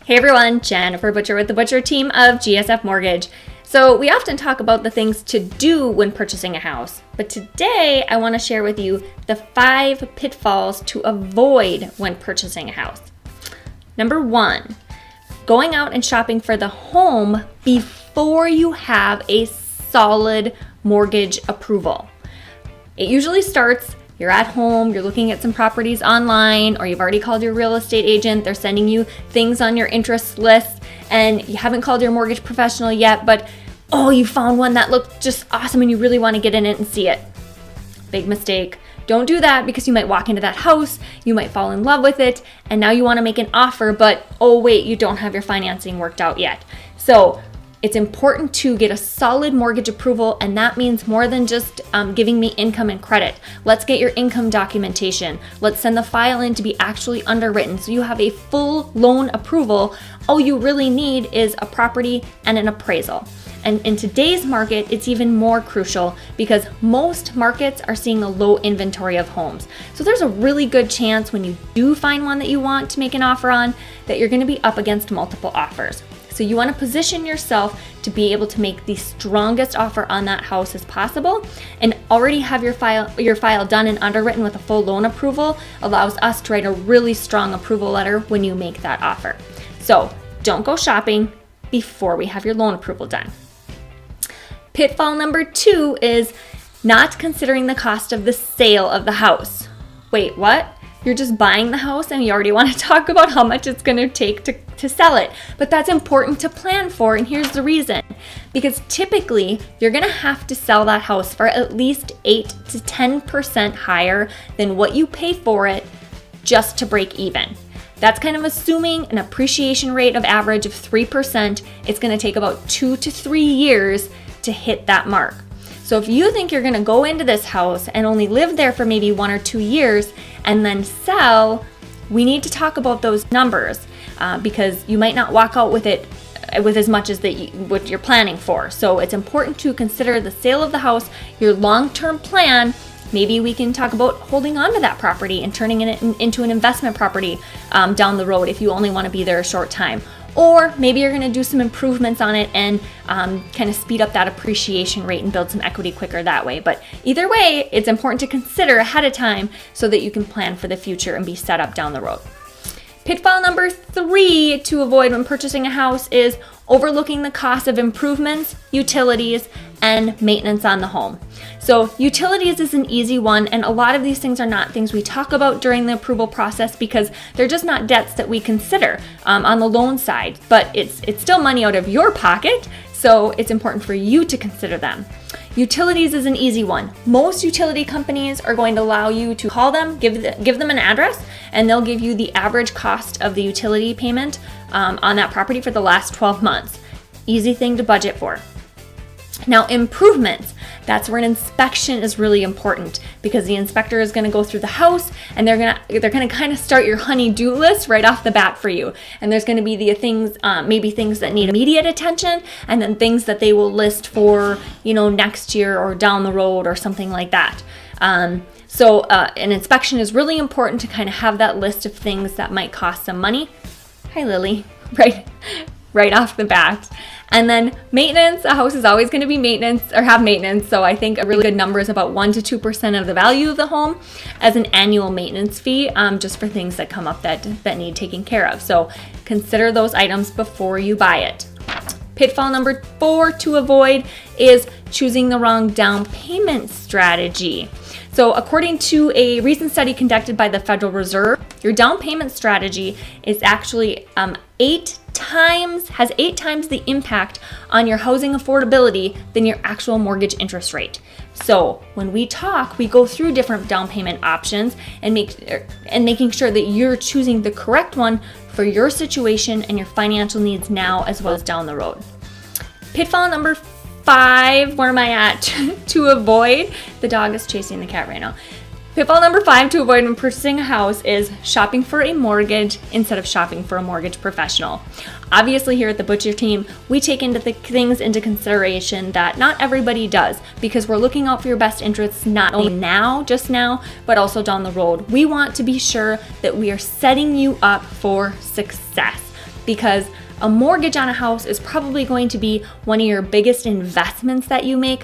Hey everyone, Jennifer Butcher with the Butcher team of GSF Mortgage. So we often talk about the things to do when purchasing a house, but today I want to share with you the 5 pitfalls to avoid when purchasing a house. Number 1, going out and shopping for the home before you have a solid mortgage approval. It usually starts, you're at home, you're looking at some properties online, or you've already called your real estate agent, they're sending you things on your interest list, and you haven't called your mortgage professional yet, but you found one that looked just awesome and you really want to get in it and see it. Big mistake. Don't do that, because you might walk into that house, you might fall in love with it, and now you want to make an offer, but you don't have your financing worked out yet. So it's important to get a solid mortgage approval, and that means more than just giving me income and credit. Let's get your income documentation. Let's send the file in to be actually underwritten so you have a full loan approval. All you really need is a property and an appraisal. And in today's market, it's even more crucial because most markets are seeing a low inventory of homes. So there's a really good chance when you do find one that you want to make an offer on that you're going to be up against multiple offers. So you want to position yourself to be able to make the strongest offer on that house as possible, and already have your file done and underwritten with a full loan approval allows us to write a really strong approval letter when you make that offer. So don't go shopping before we have your loan approval done. Pitfall number 2 is not considering the cost of the sale of the house. Wait, what? You're just buying the house and you already want to talk about how much it's going to take to sell it. But that's important to plan for, and here's the reason. Because typically, you're going to have to sell that house for at least 8 to 10% higher than what you pay for it just to break even. That's kind of assuming an appreciation rate of average of 3%. It's going to take about 2 to 3 years to hit that mark. So if you think you're going to go into this house and only live there for maybe 1 or 2 years and then sell, we need to talk about those numbers because you might not walk out with it with as much as what you're planning for. So it's important to consider the sale of the house, your long-term plan. Maybe we can talk about holding on to that property and turning it into an investment property down the road if you only want to be there a short time. Or maybe you're going to do some improvements on it and kind of speed up that appreciation rate and build some equity quicker that way. But either way, it's important to consider ahead of time so that you can plan for the future and be set up down the road. Pitfall number 3 to avoid when purchasing a house is overlooking the cost of improvements, utilities, and maintenance on the home. So utilities is an easy one, and a lot of these things are not things we talk about during the approval process because they're just not debts that we consider on the loan side, but it's still money out of your pocket, so it's important for you to consider them. Utilities is an easy one. Most utility companies are going to allow you to call them, give them an address, and they'll give you the average cost of the utility payment on that property for the last 12 months. Easy thing to budget for. Now, improvements, that's where an inspection is really important because the inspector is going to go through the house and they're going to kind of start your honey-do list right off the bat for you. And there's going to be the things, maybe things that need immediate attention, and then things that they will list for, next year or down the road or something like that. So an inspection is really important to kind of have that list of things that might cost some money. Hi, Lily. Right off the bat. And then maintenance, a house is always going to be maintenance or have maintenance. So I think a really good number is about 1 to 2% of the value of the home as an annual maintenance fee, just for things that come up that need taken care of. So consider those items before you buy it. Pitfall number 4 to avoid is choosing the wrong down payment strategy. So according to a recent study conducted by the Federal Reserve, your down payment strategy is actually 8 times the impact on your housing affordability than your actual mortgage interest rate. So when we talk, we go through different down payment options and making sure that you're choosing the correct one for your situation and your financial needs now as well as down the road. Pitfall number 5, where am I at? To avoid, the dog is chasing the cat right now. Pitfall number 5 to avoid when purchasing a house is shopping for a mortgage instead of shopping for a mortgage professional. Obviously, here at the Butcher team, we take things into consideration that not everybody does because we're looking out for your best interests not only just now, but also down the road. We want to be sure that we are setting you up for success. because a mortgage on a house is probably going to be one of your biggest investments that you make.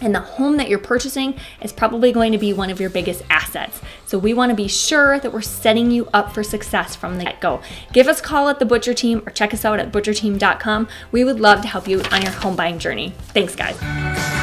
And the home that you're purchasing is probably going to be one of your biggest assets. So we want to be sure that we're setting you up for success from the get-go. Give us a call at the Butcher Team or check us out at butcherteam.com. We would love to help you on your home buying journey. Thanks, guys.